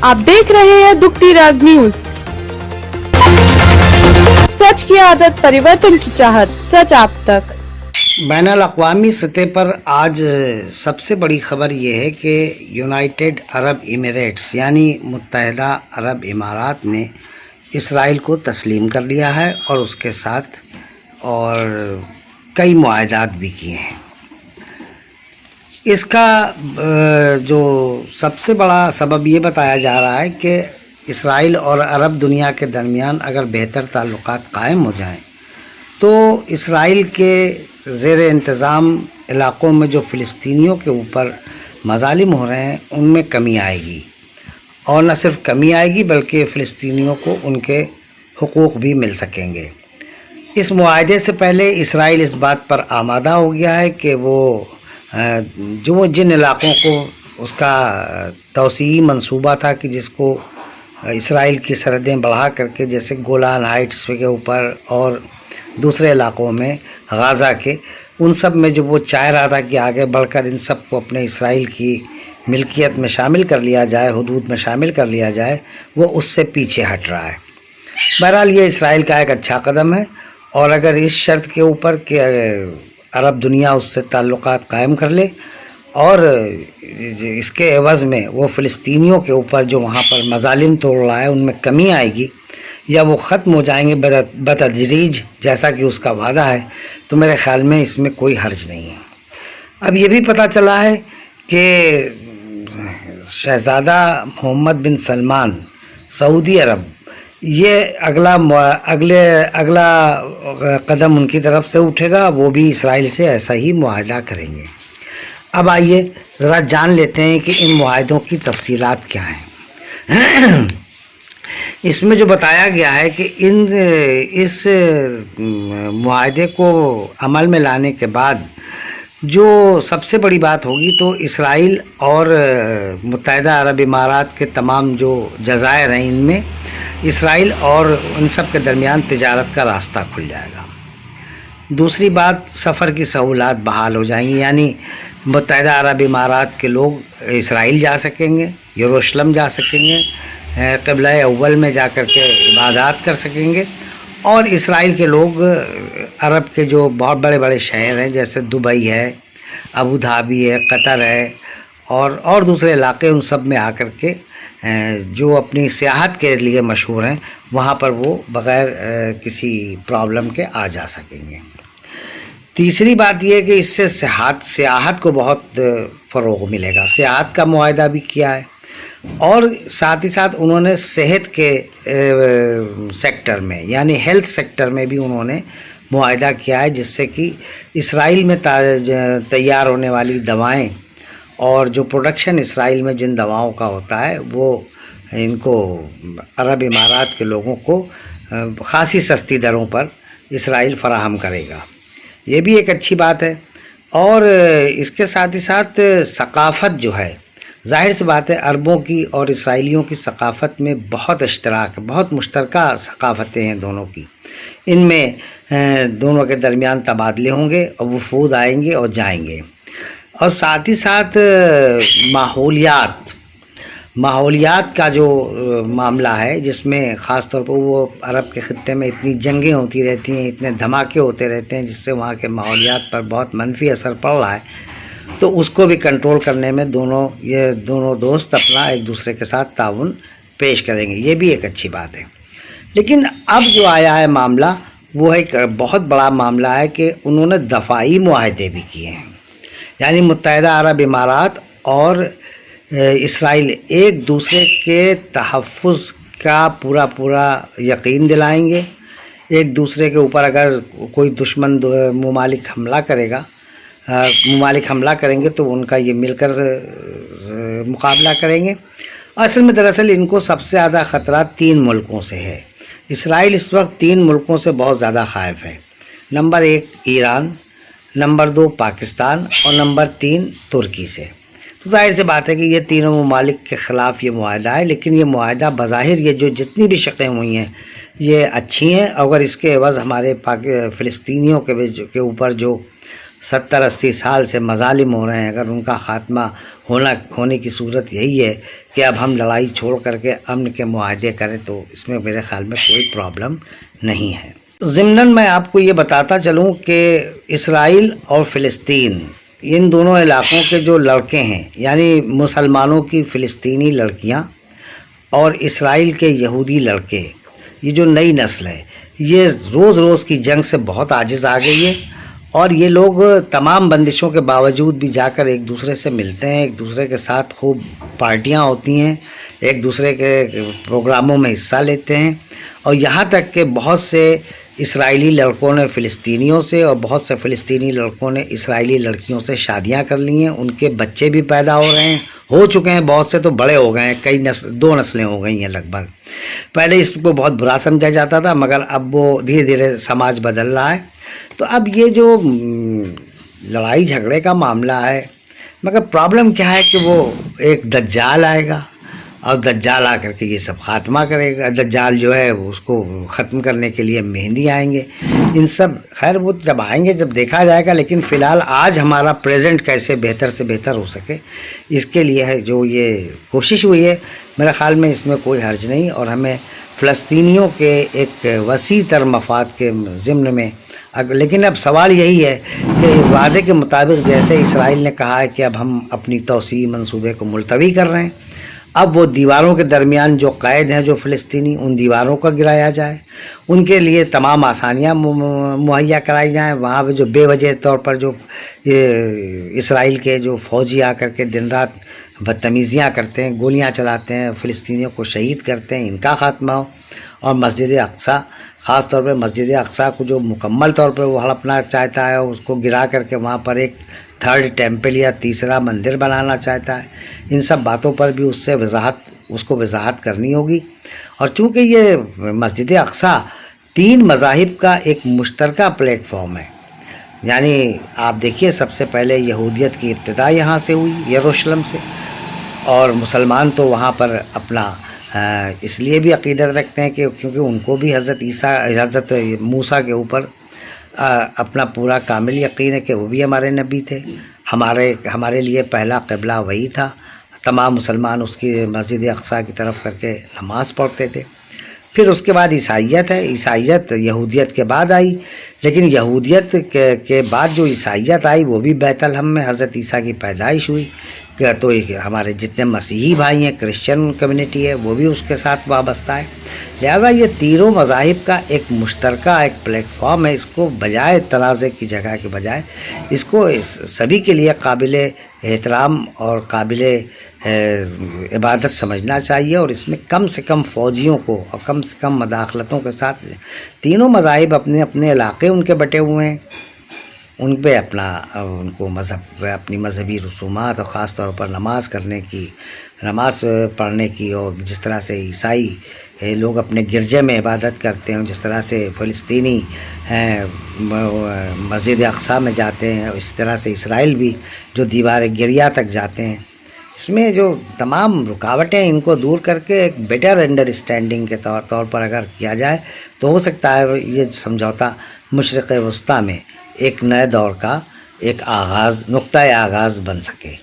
آپ دیکھ رہے ہیں دکھتی راگ نیوز، سچ کی عادت پریورتن کی چاہت، سچ آپ تک۔ بین الاقوامی سطح پر آج سب سے بڑی خبر یہ ہے کہ یونائٹڈ عرب ایمریٹس یعنی متحدہ عرب امارات نے اسرائیل کو تسلیم کر لیا ہے اور اس کے ساتھ اور کئی معاہدات بھی کیے ہیں۔ اس کا جو سب سے بڑا سبب یہ بتایا جا رہا ہے کہ اسرائیل اور عرب دنیا کے درمیان اگر بہتر تعلقات قائم ہو جائیں تو اسرائیل کے زیر انتظام علاقوں میں جو فلسطینیوں کے اوپر مظالم ہو رہے ہیں ان میں کمی آئے گی، اور نہ صرف کمی آئے گی بلکہ فلسطینیوں کو ان کے حقوق بھی مل سکیں گے۔ اس معاہدے سے پہلے اسرائیل اس بات پر آمادہ ہو گیا ہے کہ وہ جن علاقوں کو اس کا توسیعی منصوبہ تھا کہ جس کو اسرائیل کی سرحدیں بڑھا کر کے جیسے گولان ہائٹس کے اوپر اور دوسرے علاقوں میں غزہ کے ان سب میں جب وہ چاہ رہا تھا کہ آگے بڑھ کر ان سب کو اپنے اسرائیل کی ملکیت میں شامل کر لیا جائے، حدود میں شامل کر لیا جائے، وہ اس سے پیچھے ہٹ رہا ہے۔ بہرحال یہ اسرائیل کا ایک اچھا قدم ہے، اور اگر اس شرط کے اوپر کہ عرب دنیا اس سے تعلقات قائم کر لے اور اس کے عوض میں وہ فلسطینیوں کے اوپر جو وہاں پر مظالم توڑ رہا ہے ان میں کمی آئے گی یا وہ ختم ہو جائیں گے بتدریج جیسا کہ اس کا وعدہ ہے، تو میرے خیال میں اس میں کوئی حرج نہیں ہے۔ اب یہ بھی پتہ چلا ہے کہ شہزادہ محمد بن سلمان سعودی عرب یہ اگلا قدم ان کی طرف سے اٹھے گا، وہ بھی اسرائیل سے ایسا ہی معاہدہ کریں گے۔ اب آئیے ذرا جان لیتے ہیں کہ ان معاہدوں کی تفصیلات کیا ہیں۔ اس میں جو بتایا گیا ہے کہ اس معاہدے کو عمل میں لانے کے بعد جو سب سے بڑی بات ہوگی تو اسرائیل اور متحدہ عرب امارات کے تمام جو جزائر ہیں ان میں اسرائیل اور ان سب کے درمیان تجارت کا راستہ کھل جائے گا۔ دوسری بات، سفر کی سہولات بحال ہو جائیں گی، یعنی متحدہ عرب امارات کے لوگ اسرائیل جا سکیں گے، یروشلم جا سکیں گے، قبلہ اول میں جا کر کے عبادات کر سکیں گے، اور اسرائیل کے لوگ عرب کے جو بہت بڑے بڑے شہر ہیں جیسے دبئی ہے، ابو دھابی ہے، قطر ہے اور دوسرے علاقے، ان سب میں آ کر کے جو اپنی سیاحت کے لیے مشہور ہیں وہاں پر وہ بغیر کسی پرابلم کے آ جا سکیں گے۔ تیسری بات یہ ہے کہ اس سے سیاحت کو بہت فروغ ملے گا۔ سیاحت کا معاہدہ بھی کیا ہے، اور ساتھ ہی ساتھ انہوں نے صحت کے سیکٹر میں یعنی ہیلتھ سیکٹر میں بھی انہوں نے معاہدہ کیا ہے، جس سے کہ اسرائیل میں تیار ہونے والی دوائیں اور جو پروڈکشن اسرائیل میں جن دواؤں کا ہوتا ہے وہ ان کو عرب امارات کے لوگوں کو خاصی سستی دروں پر اسرائیل فراہم کرے گا۔ یہ بھی ایک اچھی بات ہے، اور اس کے ساتھ ہی ساتھ ثقافت جو ہے، ظاہر سی بات ہے عربوں کی اور اسرائیلیوں کی ثقافت میں بہت اشتراک ہے، بہت مشترکہ ثقافتیں ہیں دونوں کی۔ ان میں دونوں کے درمیان تبادلے ہوں گے اور وفود آئیں گے اور جائیں گے، اور ساتھ ہی ساتھ ماحولیات کا جو معاملہ ہے، جس میں خاص طور پر وہ عرب کے خطے میں اتنی جنگیں ہوتی رہتی ہیں، اتنے دھماکے ہوتے رہتے ہیں، جس سے وہاں کے ماحولیات پر بہت منفی اثر پڑ رہا ہے، تو اس کو بھی کنٹرول کرنے میں یہ دونوں دوست اپنا ایک دوسرے کے ساتھ تعاون پیش کریں گے۔ یہ بھی ایک اچھی بات ہے۔ لیکن اب جو آیا ہے معاملہ وہ ایک بہت بڑا معاملہ ہے کہ انہوں نے دفاعی معاہدے بھی کیے ہیں، یعنی متحدہ عرب امارات اور اسرائیل ایک دوسرے کے تحفظ کا پورا یقین دلائیں گے۔ ایک دوسرے کے اوپر اگر کوئی دشمن ممالک حملہ کریں گے تو ان کا یہ مل کر مقابلہ کریں گے۔ اصل میں دراصل ان کو سب سے زیادہ خطرہ 3 ملکوں سے ہے۔ اسرائیل اس وقت 3 ملکوں سے بہت زیادہ خائف ہے۔ نمبر 1 ایران، نمبر 2 پاکستان، اور نمبر 3 ترکی سے۔ تو ظاہر سی بات ہے کہ یہ تینوں ممالک کے خلاف یہ معاہدہ ہے، لیکن یہ معاہدہ بظاہر یہ جتنی بھی شقیں ہوئی ہیں یہ اچھی ہیں۔ اگر اس کے عوض ہمارے فلسطینیوں کے اوپر جو 70-80 سال سے مظالم ہو رہے ہیں، اگر ان کا خاتمہ ہونے کی صورت یہی ہے کہ اب ہم لڑائی چھوڑ کر کے امن کے معاہدے کریں تو اس میں میرے خیال میں کوئی پرابلم نہیں ہے۔ ضمناً میں آپ کو یہ بتاتا چلوں کہ اسرائیل اور فلسطین ان دونوں علاقوں کے جو لڑکے ہیں، یعنی مسلمانوں کی فلسطینی لڑکیاں اور اسرائیل کے یہودی لڑکے، یہ جو نئی نسل ہے یہ روز روز کی جنگ سے بہت عاجز آ گئی ہے، اور یہ لوگ تمام بندشوں کے باوجود بھی جا کر ایک دوسرے سے ملتے ہیں، ایک دوسرے کے ساتھ خوب پارٹیاں ہوتی ہیں، ایک دوسرے کے پروگراموں میں حصہ لیتے ہیں، اور یہاں تک کہ بہت سے اسرائیلی لڑکوں نے فلسطینیوں سے اور بہت سے فلسطینی لڑکوں نے اسرائیلی لڑکیوں سے شادیاں کر لی ہیں، ان کے بچے بھی پیدا ہو رہے ہیں، ہو چکے ہیں، بہت سے تو بڑے ہو گئے ہیں، کئی دو نسلیں ہو گئی ہیں لگ بھگ۔ پہلے اس کو بہت برا سمجھا جاتا تھا، مگر اب وہ دھیرے دھیرے سماج بدل رہا ہے۔ تو اب یہ جو لڑائی جھگڑے کا معاملہ ہے، مگر پرابلم کیا ہے کہ وہ ایک دجال آئے گا اور دجال آ کر کے یہ سب خاتمہ کرے گا۔ دجال جو ہے اس کو ختم کرنے کے لیے مہدی آئیں گے، ان سب خیر وہ جب آئیں گے جب دیکھا جائے گا، لیکن فی الحال آج ہمارا پریزنٹ کیسے بہتر سے بہتر ہو سکے اس کے لیے ہے جو یہ کوشش ہوئی ہے، میرے خیال میں اس میں کوئی حرج نہیں، اور ہمیں فلسطینیوں کے ایک وسیع تر مفاد کے ضمن میں لیکن اب سوال یہی ہے کہ وعدے کے مطابق جیسے اسرائیل نے کہا ہے کہ اب ہم اپنی توسیع منصوبے کو ملتوی کر رہے ہیں، اب وہ دیواروں کے درمیان جو قید ہیں جو فلسطینی، ان دیواروں کو گرایا جائے، ان کے لیے تمام آسانیاں مہیا کرائی جائیں، وہاں پہ جو بے وجہ طور پر جو اسرائیل کے جو فوجی آ کر کے دن رات بدتمیزیاں کرتے ہیں، گولیاں چلاتے ہیں، فلسطینیوں کو شہید کرتے ہیں، ان کا خاتمہ ہو، اور مسجد اقصیٰ خاص طور پہ مسجد اقصیٰ کو جو مکمل طور پہ وہ ہڑپنا چاہتا ہے، اس کو گرا کر کے وہاں پر ایک تھرڈ ٹیمپل یا تیسرا مندر بنانا چاہتا ہے، ان سب باتوں پر بھی اس کو وضاحت کرنی ہوگی۔ اور چونکہ یہ مسجد اقصیٰ 3 مذاہب کا ایک مشترکہ پلیٹ فارم ہے، یعنی آپ دیکھیے سب سے پہلے یہودیت کی ابتدا یہاں سے ہوئی، یروشلم سے، اور مسلمان تو وہاں پر اپنا اس لیے بھی عقیدت رکھتے ہیں کہ کیونکہ ان کو بھی حضرت موسیٰ کے اوپر اپنا پورا کامل یقین ہے کہ وہ بھی ہمارے نبی تھے، ہمارے لیے پہلا قبلہ وہی تھا، تمام مسلمان اس کی مسجد اقصیٰ کی طرف کر کے نماز پڑھتے تھے۔ پھر اس کے بعد عیسائیت ہے، عیسائیت یہودیت کے بعد آئی، لیکن یہودیت کے بعد جو عیسائیت آئی وہ بھی بیت الحم میں حضرت عیسیٰ کی پیدائش ہوئی، تو ہمارے جتنے مسیحی بھائی ہیں، کرسچن کمیونٹی ہے، وہ بھی اس کے ساتھ وابستہ ہے، لہذا یہ تینوں مذاہب کا ایک مشترکہ ایک پلیٹ فارم ہے، اس کو بجائے تنازع کی جگہ کے بجائے اس کو سبھی کے لیے قابل احترام اور قابل عبادت سمجھنا چاہیے، اور اس میں کم سے کم فوجیوں کو اور کم سے کم مداخلتوں کے ساتھ تینوں مذاہب اپنے اپنے علاقے ان کے بٹے ہوئے ہیں، ان پہ ان کو اپنی مذہبی رسومات اور خاص طور پر نماز پڑھنے کی، اور جس طرح سے عیسائی لوگ اپنے گرجے میں عبادت کرتے ہیں، جس طرح سے فلسطینی مسجد اقصیٰ میں جاتے ہیں، اسی طرح سے اسرائیل بھی جو دیوار گریہ تک جاتے ہیں، اس میں جو تمام رکاوٹیں ان کو دور کر کے ایک بیٹر انڈرسٹینڈنگ کے طور پر اگر کیا جائے تو ہو سکتا ہے یہ سمجھوتا مشرق وسطیٰ میں ایک نئے دور کا ایک نقطۂ آغاز بن سکے۔